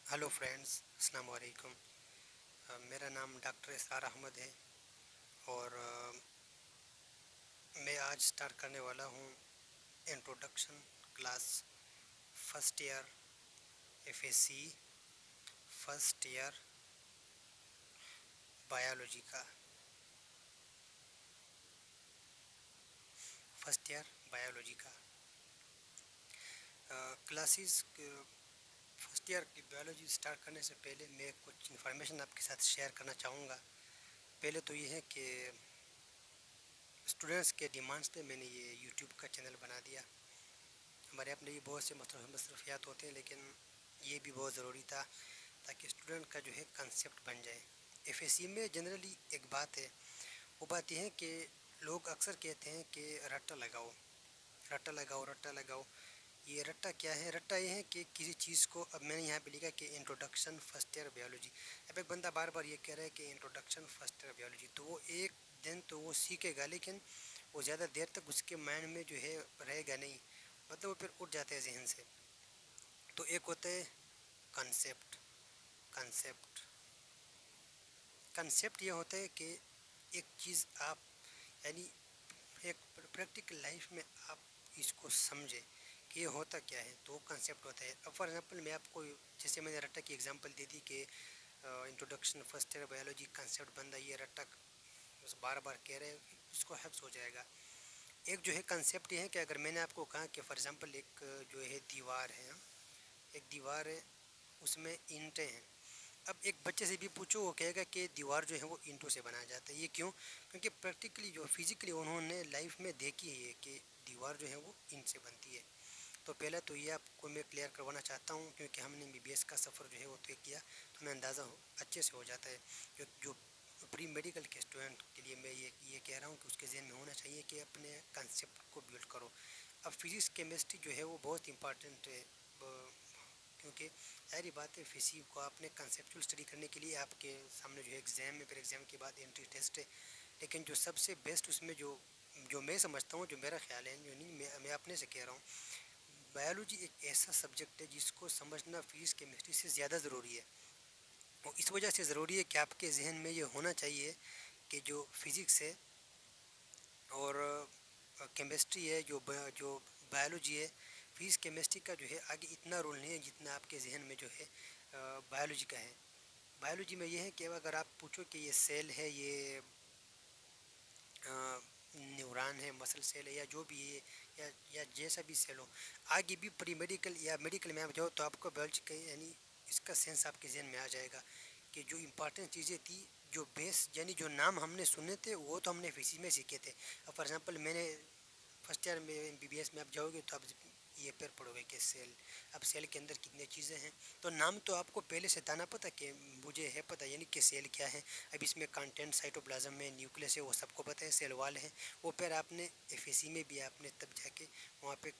Hello friends, अस्सलाम वालेकुम। मेरा नाम डॉक्टर इसार अहमद है और मैं आज स्टार्ट करने वाला हूँ introduction class first year FSc first year biology का। फर्स्ट ईयर बायोलॉजी का क्लासेस। फर्स्ट ईयर की बायोलॉजी स्टार्ट करने से पहले मैं कुछ इन्फॉर्मेशन आपके साथ शेयर करना चाहूँगा। पहले तो ये है कि स्टूडेंट्स के डिमांड्स पे मैंने ये यूट्यूब का चैनल बना दिया। हमारे अपने भी बहुत से मसरूफियात होते हैं, लेकिन ये भी बहुत ज़रूरी था ताकि स्टूडेंट का जो है कंसेप्ट बन जाए। एफएससी में जनरली एक बात है, वो बात यह है कि लोग अक्सर कहते हैं कि रट्टा लगाओ, रट्टा लगाओ, रट्टा लगाओ। ये रट्टा क्या है? रट्टा ये है कि किसी चीज़ को, अब मैंने यहाँ पे लिखा कि इंट्रोडक्शन फर्स्ट ईयर बायोलॉजी। अब एक बंदा बार बार ये कह रहा है कि इंट्रोडक्शन फर्स्ट ईयर बायोलॉजी, तो वो एक दिन तो वो सीखेगा, लेकिन वो ज़्यादा देर तक उसके माइंड में जो है रहेगा नहीं, मतलब वो फिर उठ जाता है जहन से। तो एक होता है कंसेप्ट। कंसेप्ट कंसेप्ट ये होता है कि एक चीज़ आप, यानी एक प्रैक्टिकल लाइफ में आप इसको समझे कि ये होता क्या है, तो कंसेप्ट होता है। अब फॉर एग्जांपल मैं आपको, जैसे मैंने रट्टा की एग्जांपल दे दी कि introduction first year biology concept बंदा ये रट्टा बस बार बार कह रहे हैं, इसको हैप्स हो जाएगा। एक जो है कंसेप्ट ये है कि अगर मैंने आपको कहा कि फॉर एग्जांपल एक जो है दीवार है, एक दीवार है, उसमें ईंटें हैं। अब एक बच्चे से भी पूछो, वो कहेगा कि दीवार जो है वो ईंटों से बनाया जाता है। ये क्यों? क्योंकि प्रैक्टिकली जो फिजिकली उन्होंने लाइफ में देखी है कि दीवार जो है वो ईंट से बनती है। तो पहले तो ये आपको मैं क्लियर करवाना चाहता हूँ, क्योंकि हमने एमबीबीएस का सफ़र जो है वो तय किया, तो हमें अंदाज़ा अच्छे से हो जाता है। जो प्री मेडिकल के स्टूडेंट के लिए मैं ये कह रहा हूँ कि उसके जहन में होना चाहिए कि अपने कंसेप्ट को बिल्ड करो। अब फिज़िक्स केमिस्ट्री जो है वो बहुत इंपॉर्टेंट है, क्योंकि सारी बातें फिजिक्स को आपने कंसेप्चुअल स्टडी करने के लिए आपके सामने जो है एग्ज़ाम है, फिर एग्ज़ाम के बाद एंट्री टेस्ट है। लेकिन जो सबसे बेस्ट उसमें जो जो मैं समझता हूँ, जो मेरा ख्याल है, जो नहीं, मैं अपने से कह रहा हूँ, बायोलॉजी एक ऐसा सब्जेक्ट है जिसको समझना फिजिक्स केमिस्ट्री से ज़्यादा ज़रूरी है। और इस वजह से ज़रूरी है कि आपके जहन में ये होना चाहिए कि जो फिज़िक्स है और केमिस्ट्री है, जो बायोलॉजी है, फिज़िक्स केमिस्ट्री का जो है आगे इतना रोल नहीं है जितना आपके जहन में जो है बायोलॉजी का है। बायोलॉजी में ये है कि अगर आप पूछो कि ये सेल है, ये न्यूरॉन है, मसल सेल है, या जो भी है, या जैसा भी सेल हो, आगे भी प्री मेडिकल या मेडिकल में आप जाओ तो आपको बायोलॉजी का यानी इसका सेंस आपके जहन में आ जाएगा कि जो इम्पोर्टेंट चीज़ें थी, जो बेस यानी जो नाम हमने सुने थे, वो तो हमने फिजिक्स में सीखे थे। अब फॉर एग्जांपल मैंने फर्स्ट ईयर में एमबीबीएस में आप जाओगे तो आप ये पेपर पढ़ोगे कि सेल, अब सेल के अंदर कितनी चीज़ें हैं, तो नाम तो आपको पहले से था ना पता कि मुझे है पता, यानी कि सेल क्या है। अब इसमें कंटेंट साइटोप्लाज्म में न्यूक्लियस है, वो सबको पता है, सेल वाल है, वो फिर आपने एफएससी में भी आपने तब जाके वहाँ पे,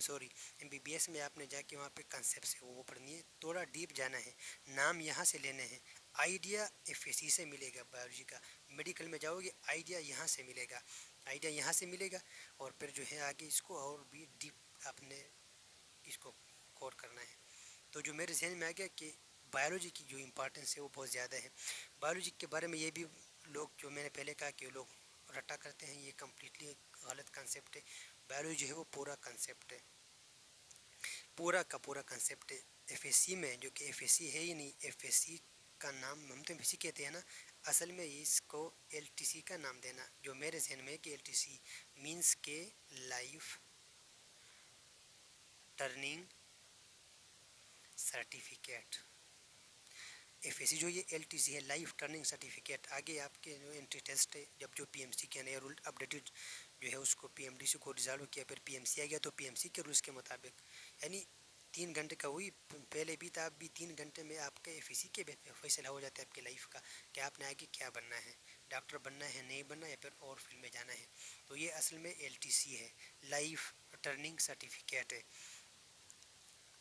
सॉरी, एमबीबीएस में आपने जाके वहाँ पे कंसेप्ट है वो पढ़नी है, थोड़ा डीप जाना है, नाम यहाँ से लेने हैं। आइडिया एफएससी से मिलेगा बायोलॉजी का, मेडिकल में जाओगे आइडिया यहाँ से मिलेगा, आइडिया यहाँ से मिलेगा, और फिर जो है आगे इसको और भी डीप आपने इसको कोर करना है। तो जो मेरे जहन में आ गया कि बायोलॉजी की जो इम्पोर्टेंस है वो बहुत ज़्यादा है। बायोलॉजी के बारे में ये भी लोग, जो मैंने पहले कहा कि लोग रट्टा करते हैं, ये कम्प्लीटली गलत कंसेप्ट है। बायोलॉजी है वो पूरा कंसेप्ट है, पूरा का पूरा कंसेप्ट है। एफएससी में, जो कि एफएससी है ही नहीं, एफएससी का नाम हम तो एफएससी कहते हैं ना, असल में इसको एलटीसी का नाम देना, जो मेरे जहन में है कि एलटीसी मीन्स के लाइफ टर्निंग सर्टिफिकेट। एफएससी जो ये एलटीसी है, लाइफ टर्निंग सर्टिफिकेट, आगे आपके जो एंट्री टेस्ट है, जब जो पीएमसी के नए रूल अपडेटेड जो है उसको पीएमडीसी को रिजॉल्व किया, फिर पीएमसी आ गया, तो पीएमसी के रूल्स के मुताबिक, यानी 3 घंटे का वही पहले भी था, अब भी 3 घंटे में आपका एफएससी के फैसला हो जाता है आपकी लाइफ का कि आपने आगे क्या बनना है, डॉक्टर बनना है, नहीं बनना, या फिर और फील्ड में जाना है। तो ये असल में एलटीसी है, लाइफ टर्निंग सर्टिफिकेट है।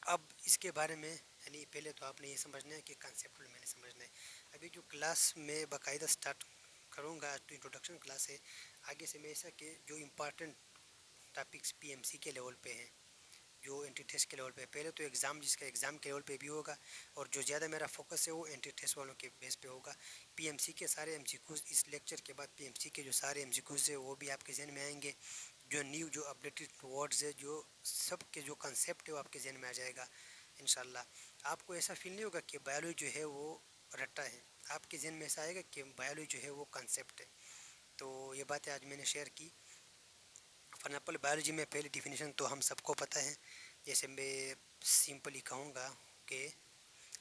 अब इसके बारे में, यानी पहले तो आपने ये समझना है कि कंसेप्ट मैंने समझना है। अभी जो क्लास में बाकायदा स्टार्ट करूँगा, तो इंट्रोडक्शन क्लास है, आगे से मैं ऐसा कि जो इम्पोर्टेंट टॉपिक्स पीएमसी के लेवल पे हैं, जो एंटी टेस्ट के लेवल पे, पहले तो एग्ज़ाम जिसका एग्ज़ाम के लेवल पे भी होगा, और जो ज़्यादा मेरा फोकस है वो एंटी टेस्ट वालों के बेस पे होगा। पीएमसी के सारे एमसीक्यूज़, इस लेक्चर के बाद पीएमसी के जो सारे एमसीक्यूज़ है वो भी आपके जहन में आएंगे। जो न्यू जो अपडेटेड वर्ड्स है, जो सब के जो कंसेप्ट है वो आपके जहन में आ जाएगा इंशाल्लाह। आपको ऐसा फील नहीं होगा कि बायोलॉजी जो है वो रट्टा है, आपके जहन में ऐसा आएगा कि बायोलॉजी जो है वो कंसेप्ट है। तो ये बातें आज मैंने शेयर की। फॉर एग्जाम्पल बायोलॉजी में पहली डिफिनीशन तो हम सबको पता है, जैसे मैं सिंपली कहूँगा कि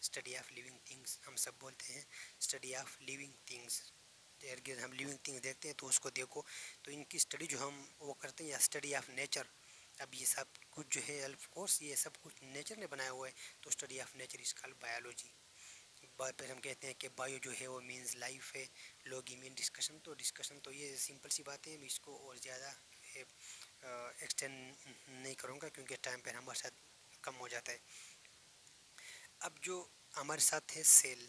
स्टडी ऑफ लिविंग थिंग्स, हम सब बोलते हैं स्टडी ऑफ लिविंग थिंग्स। इर्द हम लिविंग थिंग्स देखते हैं तो उसको देखो, तो इनकी स्टडी जो हम वो करते हैं, या स्टडी ऑफ नेचर। अब ये सब कुछ जो है ऑफ कोर्स ये सब कुछ नेचर ने बनाया हुआ है, तो study of nature is called biology. फिर हम कहते हैं कि बायो जो है वो मीन्स लाइफ है, लॉगी मीन डिस्कशन। तो डिस्कशन तो ये सिंपल सी बातें हैं, मैं इसको और ज़्यादा एक्सटेंड नहीं करूँगा क्योंकि टाइम पर हमारे साथ कम हो जाता है। अब जो हमारे साथ है सेल,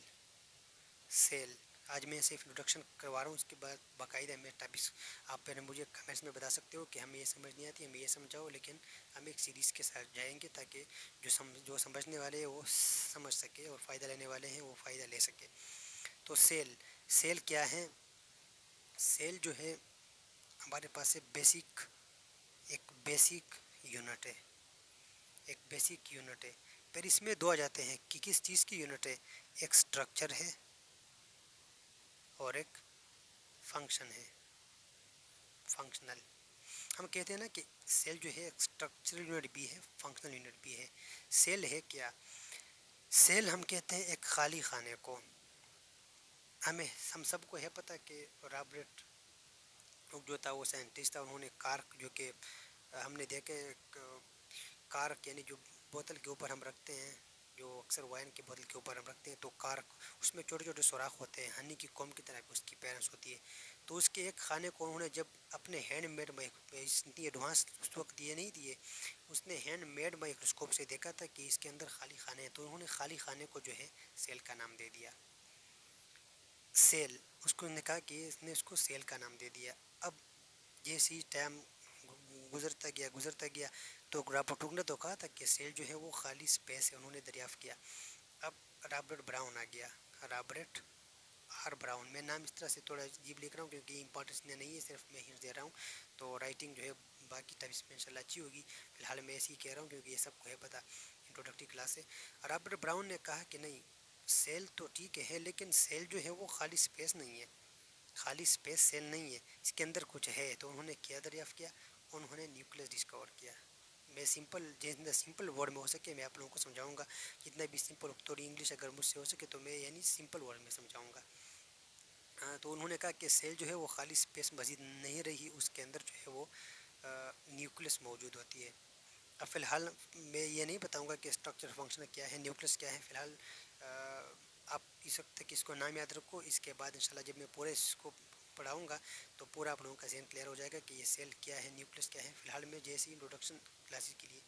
सेल आज मैं सिर्फ इंट्रोडक्शन करवा रहा हूँ, उसके बाद बाकायदा मैं टॉपिक्स आप पहले मुझे कमेंट्स में बता सकते हो कि हमें ये समझ नहीं आती, हमें ये समझाओ, लेकिन हम एक सीरीज़ के साथ जाएंगे ताकि जो समझने वाले हैं वो समझ सके और फ़ायदा लेने वाले हैं वो फ़ायदा ले सके। तो सेल, सेल क्या है? सेल जो है हमारे पास है बेसिक, एक बेसिक यूनिट है, एक बेसिक यूनिट है। फिर इसमें दो आ जाते हैं कि किस चीज़ की यूनिट है, एक स्ट्रक्चर है और एक फंक्शन है, फंक्शनल। हम कहते हैं ना कि सेल जो है एक स्ट्रक्चरल यूनिट भी है, फंक्शनल यूनिट भी है। सेल है क्या? सेल हम कहते हैं एक खाली खाने को। हम सबको है पता कि रॉबर्ट हुक जो था वो साइंटिस्ट था, उन्होंने कार्क जो कि हमने देखे कार्क यानी जो बोतल के ऊपर हम रखते हैं, जो अक्सर वाइन की बोतल के ऊपर हम रखते हैं, तो कार्क उसमें छोटे छोटे सुराख होते हैं, हनी की कॉम की तरह उसकी पेरेंट्स होती है। तो उसके एक खाने को उन्होंने जब अपने हैंड मेड इतनी एडवांस उस वक्त ये नहीं दिए, उसने हैंड मेड माइक्रोस्कोप से देखा था कि इसके अंदर खाली खाने हैं, तो उन्होंने खाली खाने को जो है सेल का नाम दे दिया, सेल। उसको उन्होंने कहा कि इसने उसको सेल का नाम दे दिया। अब जैसे ही टाइम गुजरता गया तो रॉबर्ट हुक ने तो कहा था कि सेल जो है वो खाली स्पेस है, उन्होंने दरियाफ्त किया। अब रॉबर्ट ब्राउन आ गया, रॉबर्ट आर ब्राउन। मैं नाम इस तरह से थोड़ा अजीब लिख रहा हूँ क्योंकि इंपॉर्टेंस नहीं है, सिर्फ मैं हिंट दे रहा हूँ, तो राइटिंग जो है बाकी टाइप्स में इंशाल्लाह अच्छी होगी। फिलहाल मैं ऐसे ही कह रहा हूँ क्योंकि ये सबको है पता, इंट्रोडक्टरी क्लास है। रॉबर्ट ब्राउन ने कहा कि नहीं, सेल तो ठीक है लेकिन सेल जो है वो खाली स्पेस नहीं है, खाली स्पेस सेल नहीं है, इसके अंदर कुछ है। तो उन्होंने क्या दरियाफ्त किया? उन्होंने न्यूक्लियस डिस्कवर किया। मैं सिंपल, जितना सिंपल वर्ड में हो सके मैं आप लोगों को समझाऊंगा, जितना भी सिंपल, थोड़ी इंग्लिश अगर मुझसे हो सके तो मैं यानी सिंपल वर्ड में समझाऊंगा। हाँ, तो उन्होंने कहा कि सेल जो है वो खाली स्पेस मजीद नहीं रही, उसके अंदर जो है वो न्यूक्लियस मौजूद होती है। अब फ़िलहाल मैं ये नहीं बताऊंगा कि स्ट्रक्चर फंक्शन क्या है, न्यूक्लियस क्या है। फ़िलहाल आप इस वक्त तक इसको नाम याद रखो, इसके बाद इंशाल्लाह जब मैं पूरे इसको पढ़ाऊंगा तो पूरा आप लोगों का ज़हन क्लियर हो जाएगा कि ये सेल क्या है, न्यूक्लियस क्या है। फ़िलहाल मैं जैसे इंट्रोडक्शन क्लासेस के लिए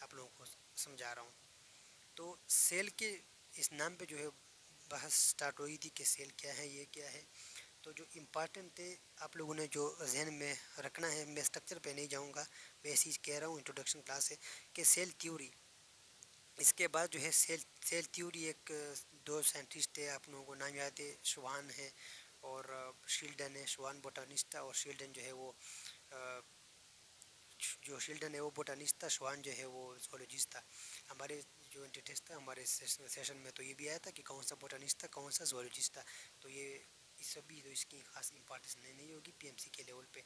आप लोगों को समझा रहा हूँ। तो सेल के इस नाम पे जो है बहस स्टार्ट हुई थी कि सेल क्या है, ये क्या है। तो जो इम्पॉर्टेंट थे आप लोगों ने जो जहन में रखना है, मैं स्ट्रक्चर पे नहीं जाऊंगा, वैसे ही कह रहा हूँ, इंट्रोडक्शन क्लास है कि सेल थ्योरी। इसके बाद जो है सेल थ्योरी, एक दो साइंटिस्ट थे, आप लोगों को नाम याद है, श्वान है और शील्डन है। श्वान बोटानिस्ट था और शील्डन जो है वो जो शील्डन है वो बोटानिस्ट था, श्वान जो है वो zoologist था। हमारे जो टेस्ट था हमारे सेशन में तो ये भी आया था कि कौन सा बोटानिस्ट था, कौन सा zoologist था। तो ये इस सभी तो इसकी खास इंपॉर्टेंस नहीं होगी पीएमसी के लेवल पे।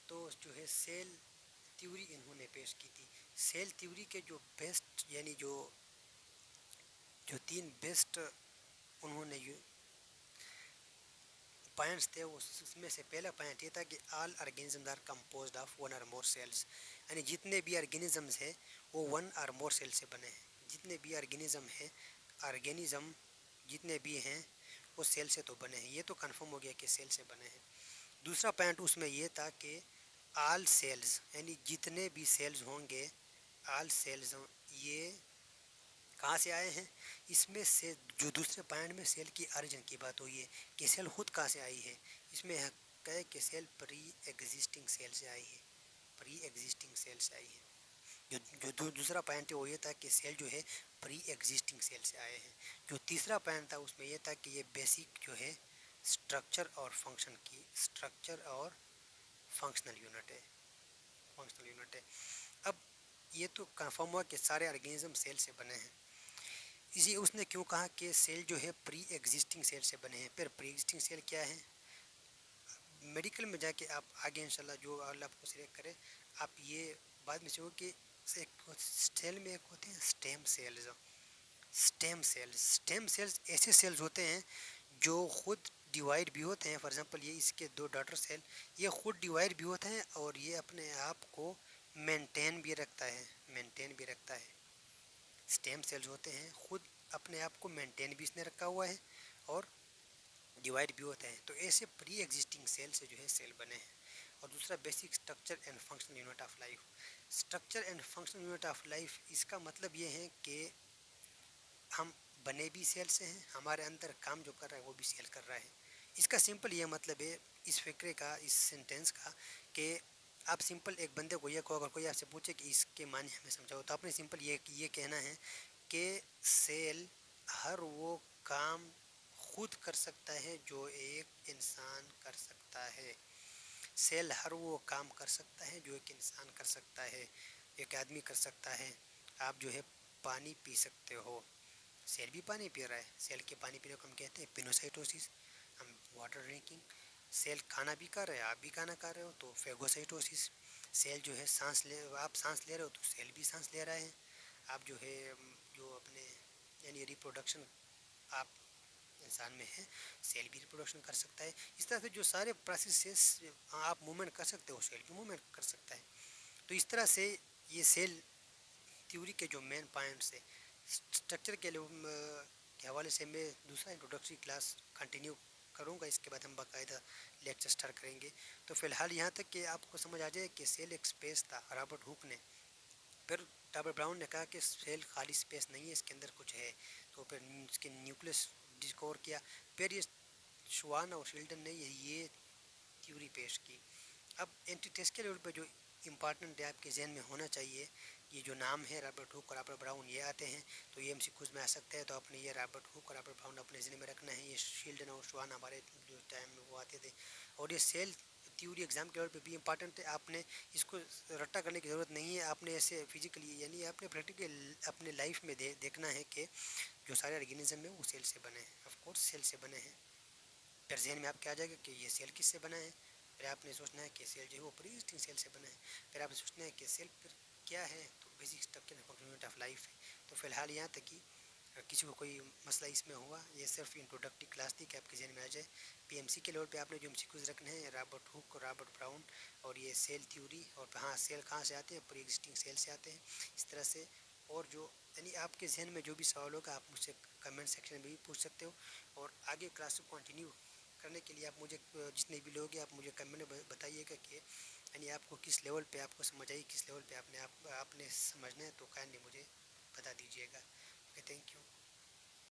तो जो है सेल थ्योरी इन्होंने पेश की थी। सेल थ्योरी के जो बेस्ट यानी जो जो तीन बेस्ट उन्होंने पॉइंट्स थे, उसमें से पहला पॉइंट ये था कि all organisms are composed of one or more sales, यानी जितने भी ऑर्गेनिजम्स हैं वो वन और मोर सेल से बने हैं। जितने भी ऑर्गेनिज्म हैं, ऑर्गेनिज्म जितने भी हैं वो सेल से तो बने हैं, ये तो कंफर्म हो गया कि सेल से बने हैं। दूसरा पॉइंट उसमें ये था कि ऑल सेल्स यानी जितने भी सेल्स होंगे, ऑल सेल्स ये कहाँ से आए हैं। इसमें से जो दूसरे पॉइंट में सेल की ऑरिजिन की बात हुई है कि सेल खुद कहाँ से आई है, इसमें कहे कि सेल प्री एग्जिस्टिंग सेल से आई है, प्री एग्जिस्टिंग सेल से आई है। دوسرا پوائنٹ ہے وہ یہ تھا کہ سیل جو ہے پری ایگزسٹنگ سیل سے آئے ہیں. جو تیسرا پوائنٹ تھا اس میں یہ تھا کہ یہ بیسک جو ہے اسٹرکچر اور فنکشنل یونٹ ہے. اب یہ تو کنفرم ہوا کہ سارے آرگینزم سیل سے بنے ہیں. اس نے کیوں کہا کہ سیل جو ہے پری ایگزسٹنگ سیل سے بنے ہیں. پھر پری ایگزسٹنگ سیل کیا ہے؟ میڈیکل میں جا کے آپ آگے انشاءاللہ جو اللہ آپ کو سلیکٹ کرے آپ یہ بعد میں سیکھو کہ سیل میں ایک ہوتے ہیں اسٹیم سیلز ایسے سیلز ہوتے ہیں جو خود ڈیوائڈ بھی ہوتے ہیں. فار ایگزامپل یہ اس کے دو ڈاٹر سیل یہ خود ڈیوائڈ بھی ہوتے ہیں اور یہ اپنے آپ کو مینٹین بھی رکھتا ہے. اسٹیم سیلز ہوتے ہیں خود اپنے آپ کو مینٹین بھی اس نے رکھا ہوا ہے اور ڈیوائڈ بھی ہوتے ہیں. تو ایسے پری ایگزسٹنگ سیل سے جو ہے سیل بنے ہیں. اور دوسرا basic structure and functional unit of life. Structure and functional unit of life اس کا مطلب یہ ہے کہ ہم بنے بھی سیل سے ہیں, ہمارے اندر کام جو کر رہا ہے وہ بھی سیل کر رہا ہے. اس کا سمپل یہ مطلب ہے اس فکرے کا, اس سینٹینس کا, کہ آپ سمپل ایک بندے کو یہ کہو, اگر کوئی آپ سے پوچھے کہ اس کے معنی ہمیں سمجھاؤ, تو آپ نے سمپل یہ کہنا ہے کہ سیل ہر وہ کام خود کر سکتا ہے جو ایک انسان کر سکتا ہے. سیل ہر وہ کام کر سکتا ہے جو ایک انسان کر سکتا ہے, ایک آدمی کر سکتا ہے. آپ جو ہے پانی پی سکتے ہو, سیل بھی پانی پی رہا ہے. سیل کے پانی پینے کو ہم کہتے ہیں پینوسائٹوسس, ہم واٹر ڈرنکنگ. سیل کھانا بھی کھا رہے ہیں, آپ بھی کھانا کھا رہے ہو تو فیگوسائٹوسس. سیل جو ہے آپ سانس لے رہے ہو تو سیل بھی سانس لے رہا ہے. آپ جو ہے جو اپنے یعنی ریپروڈکشن آپ انسان میں ہے, سیل بھی ریپروڈکشن کر سکتا ہے. اس طرح سے جو سارے پروسیسز آپ موومنٹ کر سکتے ہو سیل بھی موومنٹ کر سکتا ہے. تو اس طرح سے یہ سیل تھیوری کے جو مین پوائنٹس ہے اسٹرکچر کے حوالے سے میں دوسرا انٹروڈکٹری کلاس کنٹینیو کروں گا. اس کے بعد ہم باقاعدہ لیکچر اسٹارٹ کریں گے. تو فی الحال یہاں تک کہ آپ کو سمجھ آ جائے کہ سیل ایک اسپیس تھا. رابرٹ ہوک نے, پھر رابرٹ براؤن نے کہا کہ سیل خالی اسپیس نہیں ہے, اس کے اندر کچھ ہے. تو پھر اس کے نیوکلس ڈسکور کیا. پھر یہ شوان اور شیلڈن نے یہ تھیوری پیش کی. اب اینٹی ٹیسٹ کے لیول پہ جو امپارٹنٹ ہے آپ کے ذہن میں ہونا چاہیے, یہ جو نام ہے رابرٹ ہوک اور رابرٹ براؤن یہ آتے ہیں تو یہ MCQs میں آ سکتا ہے. تو آپ نے یہ رابرٹ ہوک اور رابرٹ براؤن اپنے ذہن میں رکھنا ہے. یہ شیلڈن اور شوان ہمارے جو ٹائم میں وہ آتے تھے. اور یہ سیل تھیوری ایگزام کے لیول پہ بھی امپارٹنٹ ہے. آپ نے اس کو رٹا کرنے کی ضرورت نہیں ہے. آپ نے ایسے فزیکلی یعنی آپ نے پریکٹیکل اپنے لائف میں دیکھنا ہے کہ جو سارے آرگینزم ہیں وہ سیل سے بنے ہیں. آف کورس سیل سے بنے ہیں. پھر ذہن میں آپ کیا آ جائے گا کہ یہ سیل کس سے بنا ہے. پھر آپ نے سوچنا ہے کہ سیل جو ہے وہ پری ایگزسٹنگ سیل سے بنا ہے. پھر آپ نے سوچنا ہے کہ سیل پھر کیا ہے, تو basic structure and functional unit of life ہے. تو فی الحال یہاں تک کہ کسی کو کوئی مسئلہ اس میں ہوا, یہ صرف انٹروڈکٹری کلاس تھی کہ آپ کے ذہن میں آ جائے. PMC کے لیول پہ آپ نے جو MCQs رکھنے ہیں رابرٹ ہوک اور رابرٹ براؤن اور یہ سیل تھیوری, اور ہاں سیل کہاں سے آتے ہیں, پری ایگزسٹنگ سیل سے آتے ہیں. اس طرح سے اور جو یعنی آپ کے ذہن میں جو بھی سوال ہوگا آپ مجھ سے کمنٹ سیکشن میں بھی پوچھ سکتے ہو. اور آگے کلاس کو کنٹینیو کرنے کے لیے آپ مجھے جتنے بھی لوگ ہیں آپ مجھے کمنٹ میں بتائیے گا کہ یعنی آپ کو کس لیول پہ آپ کو سمجھ آئی, کس لیول پہ آپ نے سمجھنا ہے, تو کائنڈلی مجھے بتا دیجیے گا. Okay, thank you.